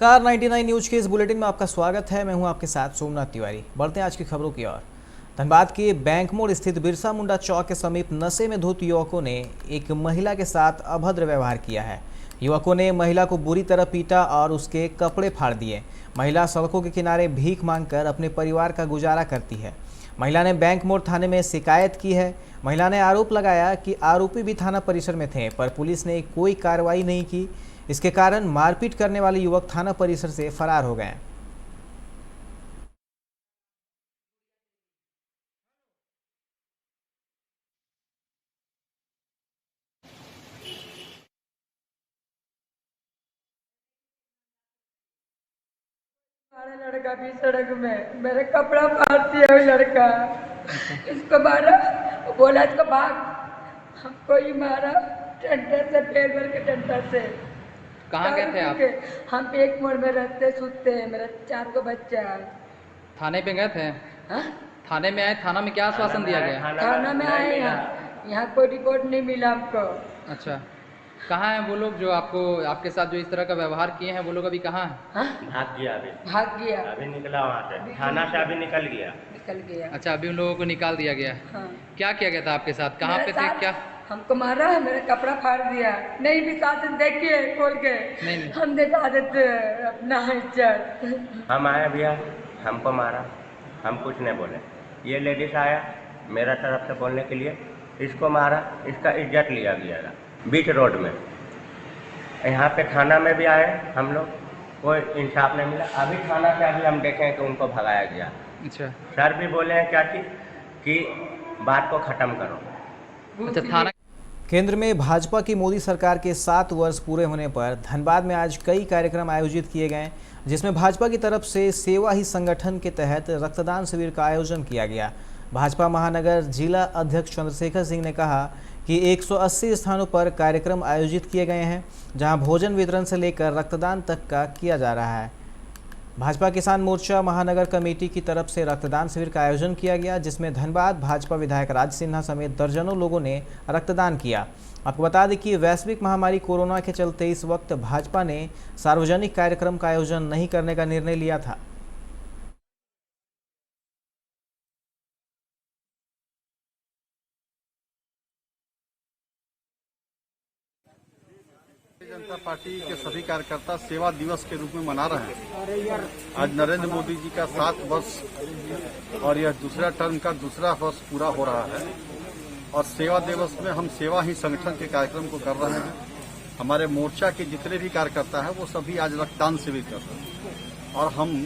नमस्कार 99 न्यूज के इस बुलेटिन में आपका स्वागत है। मैं हूं आपके साथ सोमनाथ तिवारी। बढ़ते हैं आज की खबरों की ओर। धनबाद के बैंक मोड़ स्थित बिरसा मुंडा चौक के समीप नशे में धुत युवकों ने एक महिला के साथ अभद्र व्यवहार किया है। युवकों ने महिला को बुरी तरह पीटा और उसके कपड़े फाड़ दिए। महिला सड़कों के किनारे भीख मांगकर अपने परिवार का गुजारा करती है। महिला ने बैंक मोड़ थाने में शिकायत की है। महिला ने आरोप लगाया कि आरोपी भी थाना परिसर में थे, पर पुलिस ने कोई कार्रवाई नहीं की। इसके कारण मारपीट करने वाले युवक थाना परिसर से फरार हो गए। हमारा लड़का भी सड़क में मेरे कपड़ा फाड़ दिया वो लड़का। इसको मारा, वो बोला इसको भाग। हमको ही मारा डंडे से, पैर भर के डंडा से। कहाँ गए थे आप? हम एक मोड़ में रहते सूते हैं, मेरा 4 को बच्चा है। थाने पे गए थे? हाँ? थाने में आए, थाना में क्या आश्वासन दिया गया? थाना में आए हैं, यहाँ कोई रिपोर्ट नहीं मिला हमको। अच्छा, कहाँ हैं वो लोग जो आपके साथ जो इस तरह का व्यवहार किए हैं? वो लोग अभी कहाँ हैं? हाँ? भाग गया भाग गया, अभी निकला वहाँ से, थाना से अभी निकल गया। निकल गया। अच्छा, अभी उन लोगों को निकाल दिया गया। हाँ। क्या किया गया था आपके साथ? कहाँ मेरे पे थे? साथ क्या हमको मारा है, मेरा कपड़ा फाड़ दिया। नहीं भी साथ देखिए खोल के, नहीं। हम दिखा देते अपना इज्जत। हम आए भैया, हमको मारा, हम कुछ नहीं बोले। ये लेडीज आया मेरा तरफ से बोलने के लिए, इसको मारा, इसका इज्जत लिया गया बीच रोड में। यहाँ पे थाना में भी आए हम लोग, कोई इंसाफ नहीं मिला। अभी थाना से अभी हम देखें कि उनको भगाया गया। अच्छा सर भी बोले हैं क्या चीज़ कि बात को ख़त्म करो। अच्छा, थाना केंद्र में भाजपा की मोदी सरकार के 7 वर्ष पूरे होने पर धनबाद में आज कई कार्यक्रम आयोजित किए गए, जिसमें भाजपा की तरफ से सेवा ही संगठन के तहत रक्तदान शिविर का आयोजन किया गया। भाजपा महानगर जिला अध्यक्ष चंद्रशेखर सिंह ने कहा कि 180 स्थानों पर कार्यक्रम आयोजित किए गए हैं, जहां भोजन वितरण से लेकर रक्तदान तक का किया जा रहा है। भाजपा किसान मोर्चा महानगर कमेटी की तरफ से रक्तदान शिविर का आयोजन किया गया, जिसमें धनबाद भाजपा विधायक राज सिन्हा समेत दर्जनों लोगों ने रक्तदान किया। आपको बता दें कि वैश्विक महामारी कोरोना के चलते इस वक्त भाजपा ने सार्वजनिक कार्यक्रम का आयोजन नहीं करने का निर्णय लिया था। जनता पार्टी के सभी कार्यकर्ता सेवा दिवस के रूप में मना रहे हैं। आज नरेंद्र मोदी जी का 7 वर्ष और यह दूसरा टर्म का दूसरा वर्ष पूरा हो रहा है, और सेवा दिवस में हम सेवा ही संगठन के कार्यक्रम को कर रहे हैं। हमारे मोर्चा के जितने भी कार्यकर्ता हैं वो सभी आज रक्तदान शिविर कर रहे हैं, और हम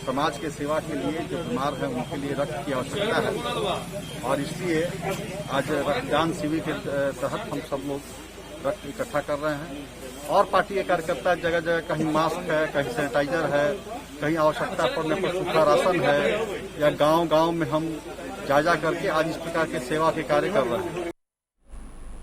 समाज के सेवा के लिए जो बीमार हैं उनके लिए रक्त की आवश्यकता है, और इसलिए आज रक्तदान शिविर के तहत हम सब लोग रक्त इकट्ठा कर रहे हैं। और पार्टी के कार्यकर्ता जगह जगह कहीं मास्क है, कहीं सैनिटाइजर है, कहीं आवश्यकता पड़ने पर सूखा राशन है, या गांव-गांव में हम जायजा करके आज इस प्रकार के सेवा के कार्य कर रहे हैं।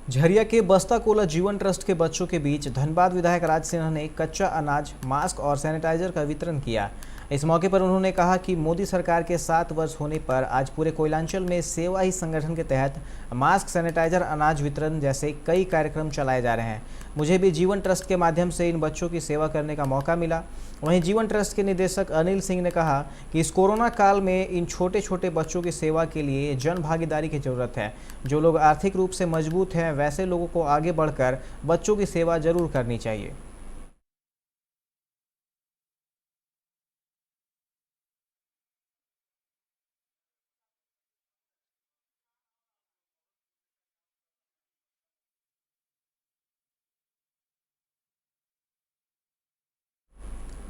झरिया के बस्ता कोला जीवन ट्रस्ट के बच्चों के बीच धनबाद विधायक राज सिन्हा ने कच्चा अनाज, मास्क और सैनिटाइजर का वितरण किया। इस मौके पर उन्होंने कहा कि मोदी सरकार के 7 वर्ष होने पर आज पूरे कोयलांचल में सेवा ही संगठन के तहत मास्क, सैनिटाइजर, अनाज वितरण जैसे कई कार्यक्रम चलाए जा रहे हैं। मुझे भी जीवन ट्रस्ट के माध्यम से इन बच्चों की सेवा करने का मौका मिला। वहीं जीवन ट्रस्ट के निदेशक अनिल सिंह ने कहा कि इस कोरोना काल में इन छोटे छोटे बच्चों की सेवा के लिए जन भागीदारी की जरूरत है। जो लोग आर्थिक रूप से मजबूत हैं, वैसे लोगों को आगे बढ़कर बच्चों की सेवा जरूर करनी चाहिए।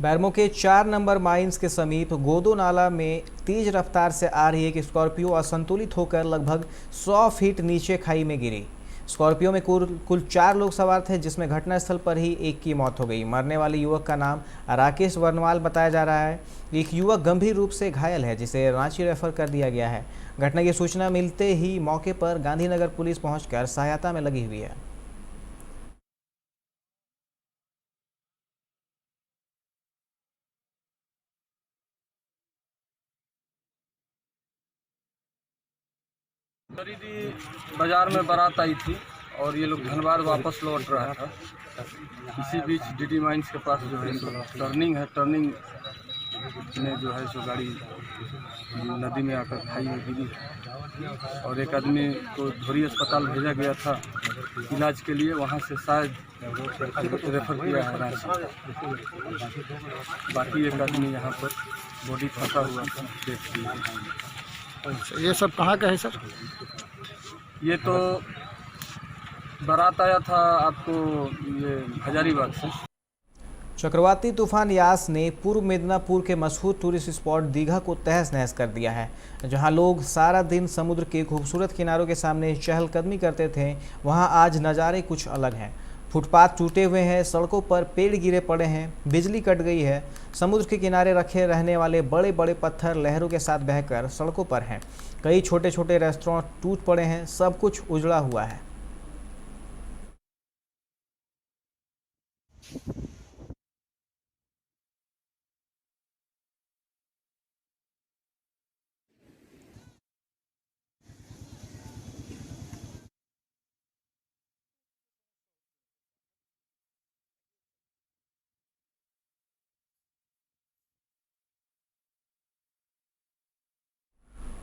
बैरमो के 4 नंबर माइंस के समीप गोदो नाला में तेज रफ्तार से आ रही एक स्कॉर्पियो असंतुलित होकर लगभग 100 फीट नीचे खाई में गिरी। स्कॉर्पियो में कुल 4 लोग सवार थे, जिसमें घटनास्थल पर ही एक की मौत हो गई। मरने वाले युवक का नाम राकेश वर्णवाल बताया जा रहा है। एक युवक गंभीर रूप से घायल है, जिसे रांची रेफर कर दिया गया है। घटना की सूचना मिलते ही मौके पर गांधीनगर पुलिस पहुंचकर सहायता में लगी हुई है। खरीदी बाजार में बारात आई थी और ये लोग धनबाद वापस लौट रहा था। इसी बीच डीडी माइंस के पास जो है सो टर्निंग है, टर्निंग में जो है सो गाड़ी नदी में आकर खाई में गिरी और एक आदमी को धोरी अस्पताल भेजा गया था इलाज के लिए, वहाँ से शायद रेफर किया है रांची। बाकी एक आदमी यहाँ पर बॉडी फंसा हुआ था, डेथ हुई है। ये सब कहाँ का है सर? ये तो बारात आया था आपको ये हजारीबाग से। चक्रवाती तूफान यास ने पूर्व मिदनापुर के मशहूर टूरिस्ट स्पॉट दीघा को तहस नहस कर दिया है। जहां लोग सारा दिन समुद्र के खूबसूरत किनारों के सामने चहलकदमी करते थे, वहां आज नज़ारे कुछ अलग हैं। फुटपाथ टूटे हुए हैं, सड़कों पर पेड़ गिरे पड़े हैं, बिजली कट गई है। समुद्र के किनारे रखे रहने वाले बड़े बड़े पत्थर लहरों के साथ बहकर सड़कों पर हैं। कई छोटे छोटे रेस्टोरेंट टूट पड़े हैं, सब कुछ उजड़ा हुआ है।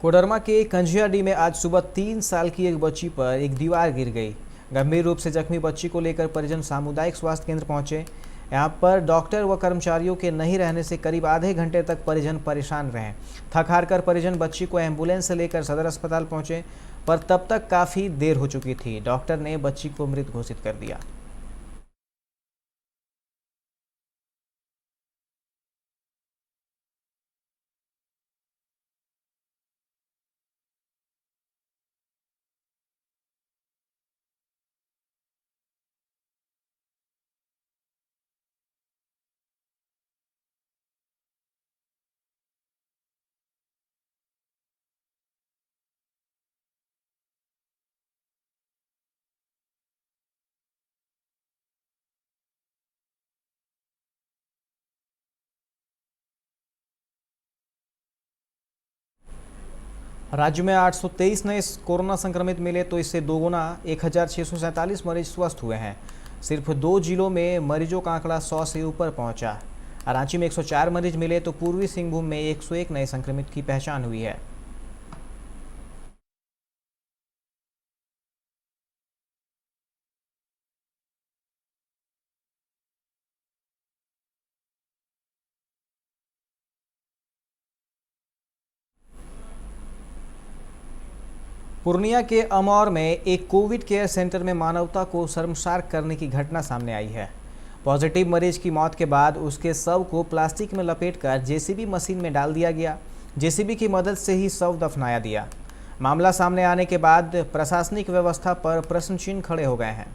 कोडरमा के कंझियाडी में आज सुबह 3 साल की एक बच्ची पर एक दीवार गिर गई। गंभीर रूप से जख्मी बच्ची को लेकर परिजन सामुदायिक स्वास्थ्य केंद्र पहुंचे। यहां पर डॉक्टर व कर्मचारियों के नहीं रहने से करीब आधे घंटे तक परिजन परेशान रहे। थक हार कर परिजन बच्ची को एम्बुलेंस से लेकर सदर अस्पताल पहुंचे, पर तब तक काफ़ी देर हो चुकी थी। डॉक्टर ने बच्ची को मृत घोषित कर दिया। राज्य में 823 नए कोरोना संक्रमित मिले तो इससे दोगुना 1647 मरीज स्वस्थ हुए हैं। सिर्फ 2 जिलों में मरीजों का आंकड़ा 100 से ऊपर पहुंचा। रांची में 104 मरीज मिले तो पूर्वी सिंहभूम में 101 नए संक्रमित की पहचान हुई है। पूर्णिया के अमौर में एक कोविड केयर सेंटर में मानवता को शर्मसार करने की घटना सामने आई है। पॉजिटिव मरीज की मौत के बाद उसके शव को प्लास्टिक में लपेटकर जेसीबी मशीन में डाल दिया गया। जेसीबी की मदद से ही शव दफनाया दिया। मामला सामने आने के बाद प्रशासनिक व्यवस्था पर प्रश्न चिन्ह खड़े हो गए हैं।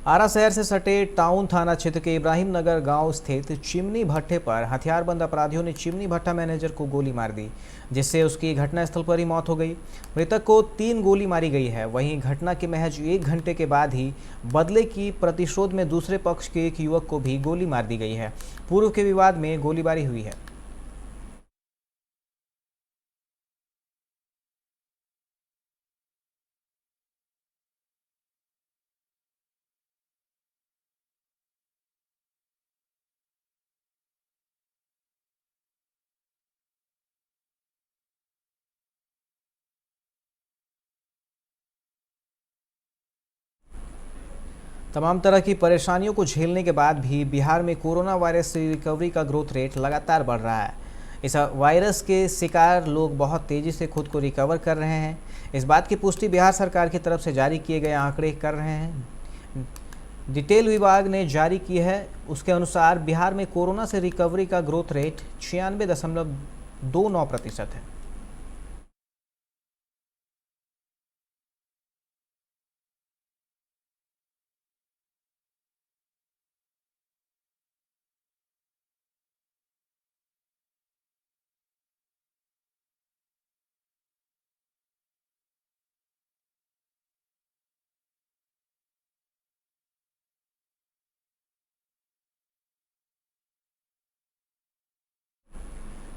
आरा शहर से सटे टाउन थाना क्षेत्र के इब्राहिम नगर गांव स्थित चिमनी भट्टे पर हथियारबंद अपराधियों ने चिमनी भट्टा मैनेजर को गोली मार दी, जिससे उसकी घटनास्थल पर ही मौत हो गई। मृतक को 3 गोली मारी गई है। वहीं घटना के महज 1 घंटे के बाद ही बदले की प्रतिशोध में दूसरे पक्ष के एक युवक को भी गोली मार दी गई है। पूर्व के विवाद में गोलीबारी हुई है। तमाम तरह की परेशानियों को झेलने के बाद भी बिहार में कोरोना वायरस से रिकवरी का ग्रोथ रेट लगातार बढ़ रहा है। इस वायरस के शिकार लोग बहुत तेज़ी से खुद को रिकवर कर रहे हैं। इस बात की पुष्टि बिहार सरकार की तरफ से जारी किए गए आंकड़े कर रहे हैं। डिटेल विभाग ने जारी की है, उसके अनुसार बिहार में कोरोना से रिकवरी का ग्रोथ रेट 96.29% है।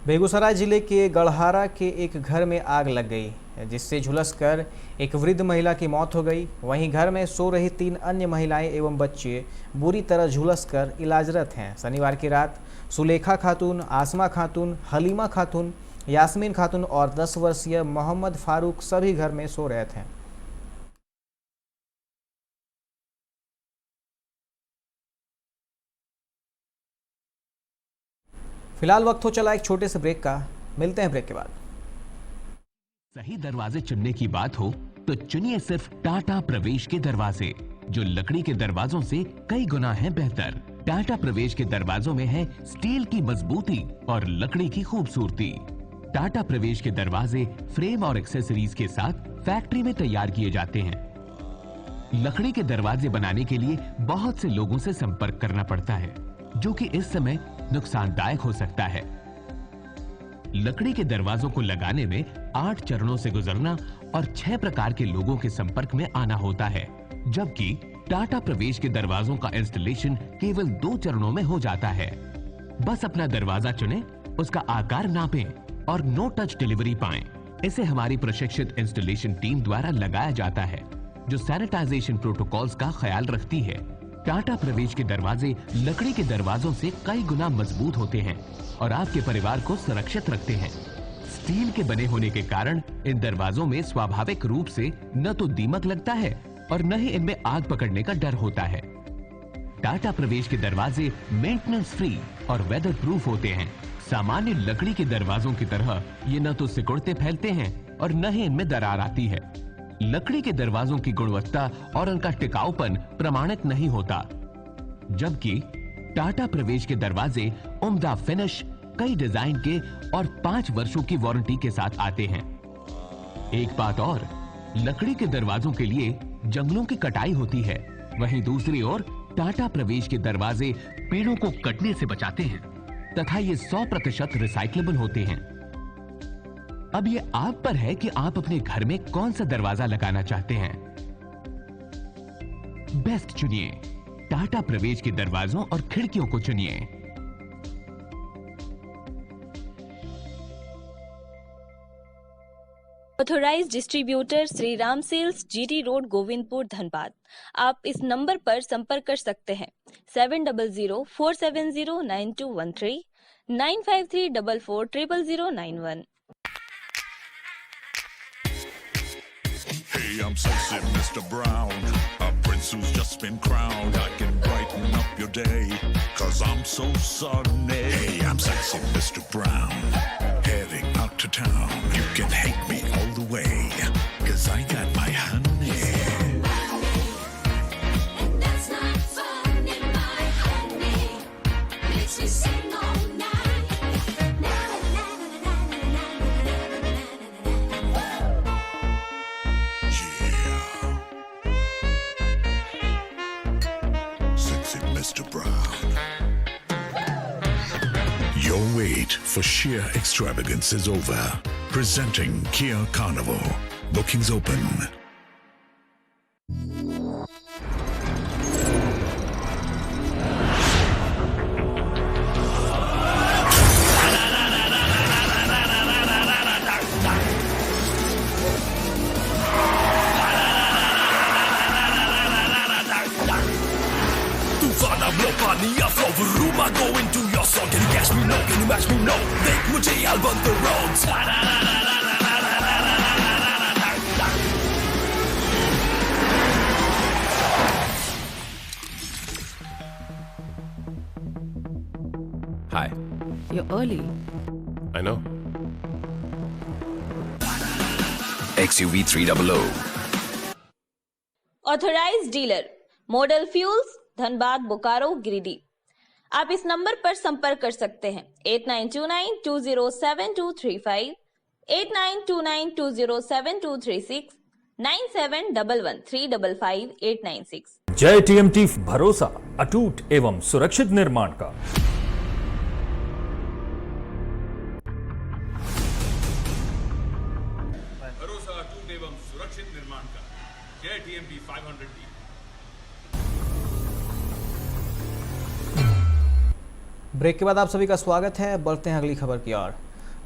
बेगूसराय जिले के गढ़हारा के एक घर में आग लग गई, जिससे झुलसकर एक वृद्ध महिला की मौत हो गई। वहीं घर में सो रही 3 अन्य महिलाएं एवं बच्चे बुरी तरह झुलसकर इलाजरत हैं। शनिवार की रात सुलेखा खातून, आसमा खातून, हलीमा खातून, यास्मीन खातून और 10 वर्षीय मोहम्मद फारूक सभी घर में सो रहे थे। फिलहाल वक्त हो चला एक छोटे से ब्रेक का, मिलते हैं ब्रेक के बाद। सही दरवाजे चुनने की बात हो तो चुनिए सिर्फ टाटा प्रवेश के दरवाजे, जो लकड़ी के दरवाजों से कई गुना है बेहतर। टाटा प्रवेश के दरवाजों में है स्टील की मजबूती और लकड़ी की खूबसूरती। टाटा प्रवेश के दरवाजे फ्रेम और एक्सेसरीज के साथ फैक्ट्री में तैयार किए जाते हैं। लकड़ी के दरवाजे बनाने के लिए बहुत से लोगों से संपर्क करना पड़ता है, जो कि इस समय नुकसानदायक हो सकता है। लकड़ी के दरवाजों को लगाने में 8 चरणों से गुजरना और 6 प्रकार के लोगों के संपर्क में आना होता है, जबकि टाटा प्रवेश के दरवाजों का इंस्टॉलेशन केवल 2 चरणों में हो जाता है। बस अपना दरवाजा चुनें, उसका आकार नापें और नो टच डिलीवरी पाएं। इसे हमारी प्रशिक्षित इंस्टॉलेशन टीम द्वारा लगाया जाता है, जो सैनिटाइजेशन प्रोटोकॉल्स का ख्याल रखती है। टाटा प्रवेश के दरवाजे लकड़ी के दरवाजों से कई गुना मजबूत होते हैं और आपके परिवार को सुरक्षित रखते हैं। स्टील के बने होने के कारण इन दरवाजों में स्वाभाविक रूप से न तो दीमक लगता है और न ही इनमें आग पकड़ने का डर होता है। टाटा प्रवेश के दरवाजे मेंटेनेंस फ्री और वेदर प्रूफ होते हैं। सामान्य लकड़ी के दरवाजों की तरह ये न तो सिकुड़ते फैलते हैं और न ही इनमें दरार आती है। लकड़ी के दरवाजों की गुणवत्ता और उनका टिकाऊपन प्रमाणित नहीं होता, जबकि टाटा प्रवेश के दरवाजे उम्दा फिनिश, कई डिजाइन के और 5 वर्षों की वारंटी के साथ आते हैं। एक बात और, लकड़ी के दरवाजों के लिए जंगलों की कटाई होती है, वहीं दूसरी ओर टाटा प्रवेश के दरवाजे पेड़ों को कटने से बचाते हैं तथा ये 100% रिसाइक्लेबल होते हैं। अब ये आप पर है कि आप अपने घर में कौन सा दरवाजा लगाना चाहते हैं। बेस्ट चुनिए, टाटा प्रवेश के दरवाजों और खिड़कियों को चुनिए। Authorised distributor Shri Ram sales, GT road, Govindpur, Dhanbad. आप इस नंबर पर संपर्क कर सकते हैं 7004709213 9534400091। Hey, I'm sexy Mr. Brown, a prince who's just been crowned. I can brighten up your day, 'cause I'm so sunny. Hey, I'm sexy Mr. Brown, heading out to town. You can hate me all the way, 'cause I got my honey. And that's not funny, my honey makes me sing all night. Na na na na na na na na na. Sexy Mr. Brown. Your wait for sheer extravagance is over. Presenting Kia Carnival. Bookings open. Go into your song. Can you catch me? No. Can you match me? No. Make मुझे album the roads. Hi. You're early. I know. XUV 300. Authorised dealer model fuels, Dhanbad, Bokaro, Giridih. आप इस number पर संपर्क कर सकते हैं 8929207235, 8929207236, 9711355896। जय TMT, भरोसा अटूट एवं सुरक्षित निर्माण का। भरोसा अटूट एवं सुरक्षित निर्माण का। जय टीएमटी 500D। ब्रेक के बाद आप सभी का स्वागत है। बढ़ते हैं अगली खबर की ओर।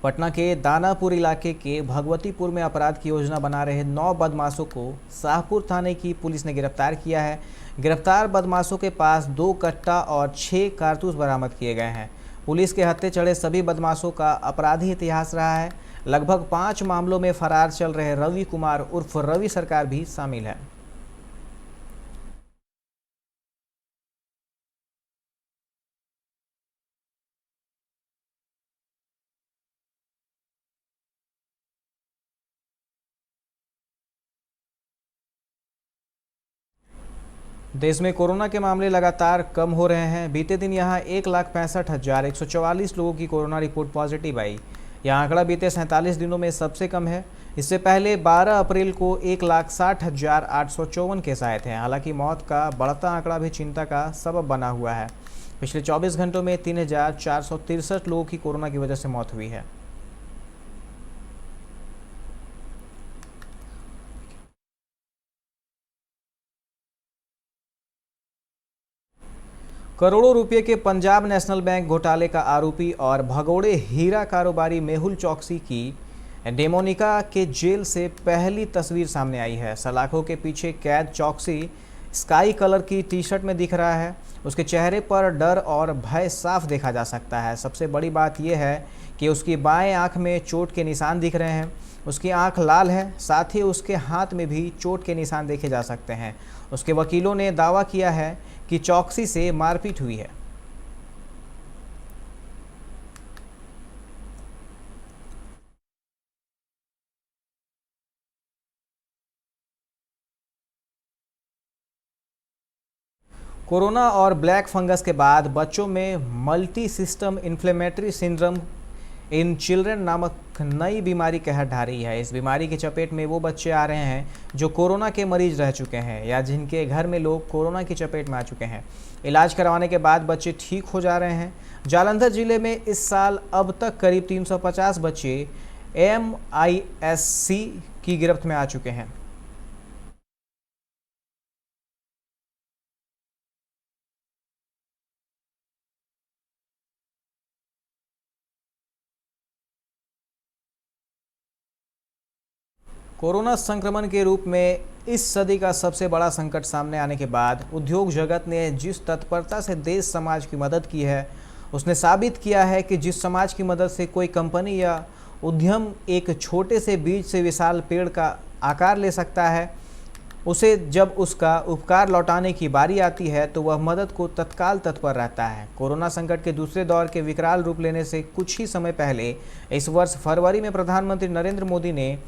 पटना के दानापुर इलाके के भगवतीपुर में अपराध की योजना बना रहे 9 बदमाशों को शाहपुर थाने की पुलिस ने गिरफ्तार किया है। गिरफ्तार बदमाशों के पास 2 कट्टा और 6 कारतूस बरामद किए गए हैं। पुलिस के हत्थे चढ़े सभी बदमाशों का अपराधी इतिहास रहा है। लगभग 5 मामलों में फरार चल रहे रवि कुमार उर्फ रवि सरकार भी शामिल है। देश में कोरोना के मामले लगातार कम हो रहे हैं। बीते दिन यहां 1,65,144 लोगों की कोरोना रिपोर्ट पॉजिटिव आई। यह आंकड़ा बीते 47 दिनों में सबसे कम है। इससे पहले 12 अप्रैल को 1,60,854 केस आए थे। हालांकि मौत का बढ़ता आंकड़ा भी चिंता का सबब बना हुआ है। पिछले 24 घंटों में 3,463 लोगों की कोरोना की वजह से मौत हुई है। करोड़ों रुपए के पंजाब नेशनल बैंक घोटाले का आरोपी और भगोड़े हीरा कारोबारी मेहुल चौकसी की डेमोनिका के जेल से पहली तस्वीर सामने आई है। सलाखों के पीछे कैद चौकसी स्काई कलर की टी-शर्ट में दिख रहा है। उसके चेहरे पर डर और भय साफ देखा जा सकता है। सबसे बड़ी बात यह है कि उसकी बाएं आंख में चोट के निशान दिख रहे हैं। उसकी आंख लाल है, साथ ही उसके हाथ में भी चोट के निशान देखे जा सकते हैं। उसके वकीलों ने दावा किया है कि चौकसी से मारपीट हुई है। कोरोना और ब्लैक फंगस के बाद बच्चों में multi system inflammatory syndrome in children नामक नई बीमारी कहर ढा रही है। इस बीमारी की चपेट में वो बच्चे आ रहे हैं जो कोरोना के मरीज रह चुके हैं या जिनके घर में लोग कोरोना की चपेट में आ चुके हैं। इलाज करवाने के बाद बच्चे ठीक हो जा रहे हैं। जालंधर जिले में इस साल अब तक करीब 350 बच्चे MIS-C की गिरफ्त में आ चुके हैं। कोरोना संक्रमण के रूप में इस सदी का सबसे बड़ा संकट सामने आने के बाद उद्योग जगत ने जिस तत्परता से देश समाज की मदद की है, उसने साबित किया है कि जिस समाज की मदद से कोई कंपनी या उद्यम एक छोटे से बीज से विशाल पेड़ का आकार ले सकता है, उसे जब उसका उपकार लौटाने की बारी आती है तो वह मदद को तत्काल तत्पर रहता है। कोरोना संकट के दूसरे दौर के विकराल रूप लेने से कुछ ही समय पहले इस वर्ष फरवरी में प्रधानमंत्री नरेंद्र मोदी ने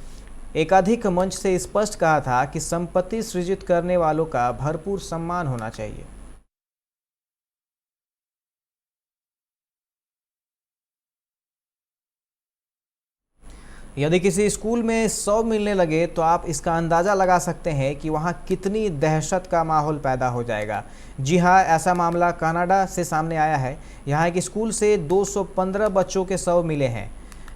एकाधिक मंच से स्पष्ट कहा था कि संपत्ति सृजित करने वालों का भरपूर सम्मान होना चाहिए। यदि किसी स्कूल में 100 मिलने लगे तो आप इसका अंदाज़ा लगा सकते हैं कि वहां कितनी दहशत का माहौल पैदा हो जाएगा। जी हां, ऐसा मामला कनाडा से सामने आया है। यहाँ एक स्कूल से 215 बच्चों के 100 मिले हैं,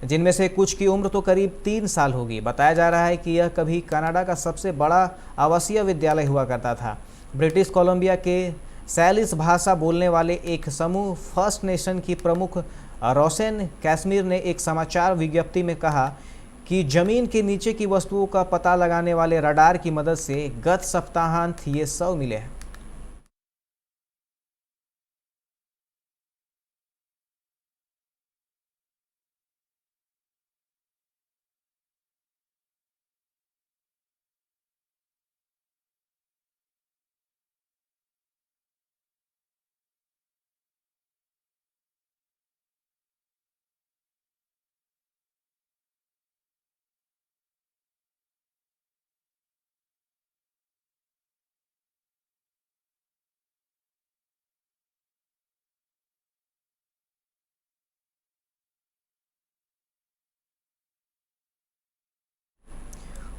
जिनमें से कुछ की उम्र तो करीब 3 साल होगी। बताया जा रहा है कि यह कभी कनाडा का सबसे बड़ा आवासीय विद्यालय हुआ करता था। ब्रिटिश कोलंबिया के सैलिस भाषा बोलने वाले एक समूह फर्स्ट नेशन की प्रमुख रोसेन कैश्मीर ने एक समाचार विज्ञप्ति में कहा कि जमीन के नीचे की वस्तुओं का पता लगाने वाले रडार की मदद से गत सप्ताहांत ये 100 मिले हैं।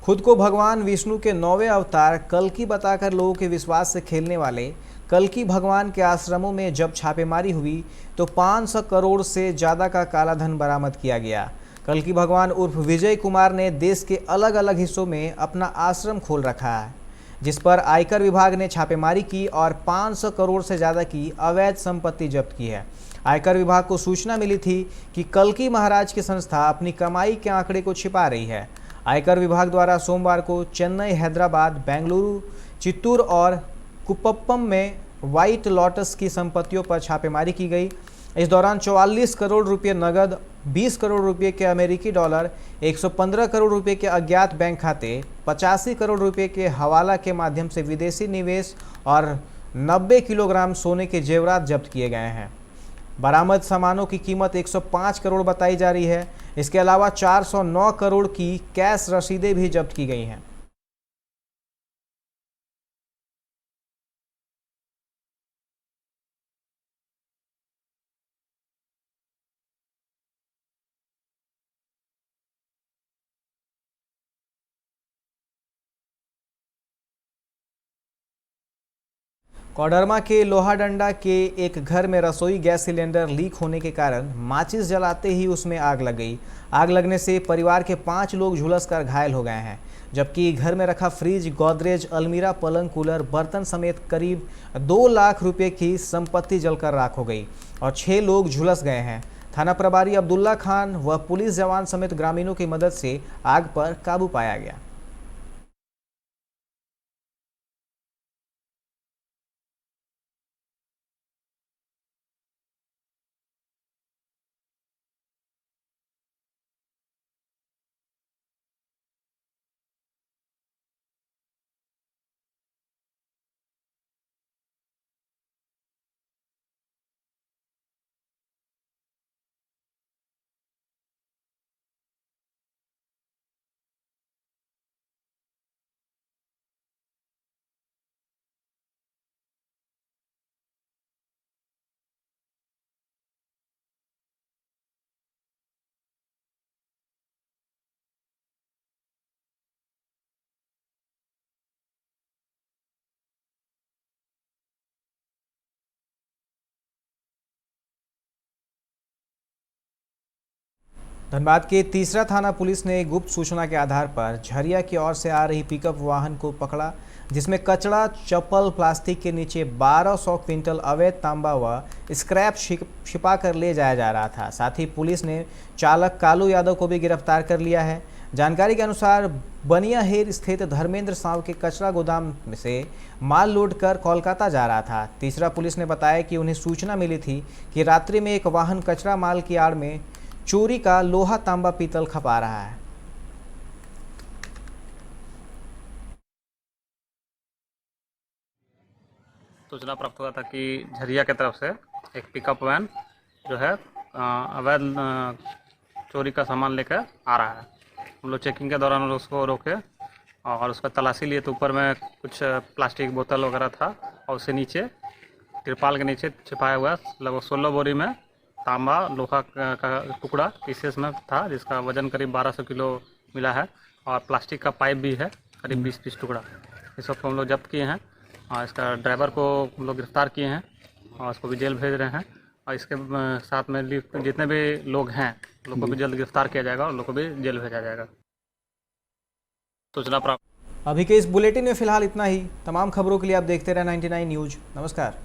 खुद को भगवान विष्णु के 9वें अवतार कल्कि बताकर लोगों के विश्वास से खेलने वाले कल्कि भगवान के आश्रमों में जब छापेमारी हुई तो 500 करोड़ से ज़्यादा का काला धन बरामद किया गया। कल्कि भगवान उर्फ विजय कुमार ने देश के अलग अलग हिस्सों में अपना आश्रम खोल रखा है। जिस पर आयकर विभाग ने छापेमारी की और 500 करोड़ से ज़्यादा की अवैध संपत्ति जब्त की है। आयकर विभाग को सूचना मिली थी कि कल्की महाराज की संस्था अपनी कमाई के आंकड़े को छिपा रही है। आयकर विभाग द्वारा सोमवार को चेन्नई, हैदराबाद, बेंगलुरु, चित्तूर और कुप्पम में व्हाइट लोटस की संपत्तियों पर छापेमारी की गई। इस दौरान 44 करोड़ रुपए नगद, 20 करोड़ रुपए के अमेरिकी डॉलर, 115 करोड़ रुपए के अज्ञात बैंक खाते, 85 करोड़ रुपए के हवाला के माध्यम से विदेशी निवेश और 90 किलोग्राम सोने के जेवरात जब्त किए गए हैं। बरामद सामानों की कीमत 105 करोड़ बताई जा रही है। इसके अलावा 409 करोड़ की कैश रसीदें भी जब्त की गई हैं। कोडरमा के लोहाडंडा के एक घर में रसोई गैस सिलेंडर लीक होने के कारण माचिस जलाते ही उसमें आग लग गई। आग लगने से परिवार के 5 लोग झुलसकर घायल हो गए हैं, जबकि घर में रखा फ्रिज, गोदरेज, अलमीरा, पलंग, कूलर, बर्तन समेत करीब 2 लाख रुपए की संपत्ति जलकर राख हो गई और 6 लोग झुलस गए हैं। थाना प्रभारी अब्दुल्ला खान व पुलिस जवान समेत ग्रामीणों की मदद से आग पर काबू पाया गया। धनबाद के तीसरा थाना पुलिस ने गुप्त सूचना के आधार पर झरिया की ओर से आ रही पिकअप वाहन को पकड़ा, जिसमें कचड़ा, चप्पल, प्लास्टिक के नीचे 1200 क्विंटल अवैध तांबा व स्क्रैप छिपा कर ले जाया जा रहा था। साथ ही पुलिस ने चालक कालू यादव को भी गिरफ्तार कर लिया है। जानकारी के अनुसार बनियाहेर स्थित धर्मेंद्र साव के कचरा गोदाम से माल लोड कर कोलकाता जा रहा था। तीसरा पुलिस ने बताया कि उन्हें सूचना मिली थी कि रात्रि में एक वाहन कचरा माल की आड़ में चोरी का लोहा, तांबा, पीतल खपा रहा है। सूचना प्राप्त हुआ था कि झरिया की तरफ से एक पिकअप वैन जो है अवैध चोरी का सामान लेकर आ रहा है। हम लोग चेकिंग के दौरान उसको रोके और उसका तलाशी लिए तो ऊपर में कुछ प्लास्टिक बोतल वगैरह था और उससे नीचे तिरपाल के नीचे छिपाया हुआ लगभग 16 बोरी में तांबा, लोहा का टुकड़ा पीसेस में था, जिसका वजन करीब 1200 किलो मिला है और प्लास्टिक का पाइप भी है करीब 20 पीस टुकड़ा। इस सबको हम लोग जब्त किए हैं और इसका ड्राइवर को हम लोग गिरफ्तार किए हैं और उसको भी जेल भेज रहे हैं और इसके साथ में जितने भी लोग हैं लोग को भी जल्द गिरफ्तार किया जाएगा और लोग को भी जेल भेजा जाएगा। सूचना प्राप्त। अभी के इस बुलेटिन में फिलहाल इतना ही। तमाम खबरों के लिए आप देखते रहे 99 न्यूज़। नमस्कार।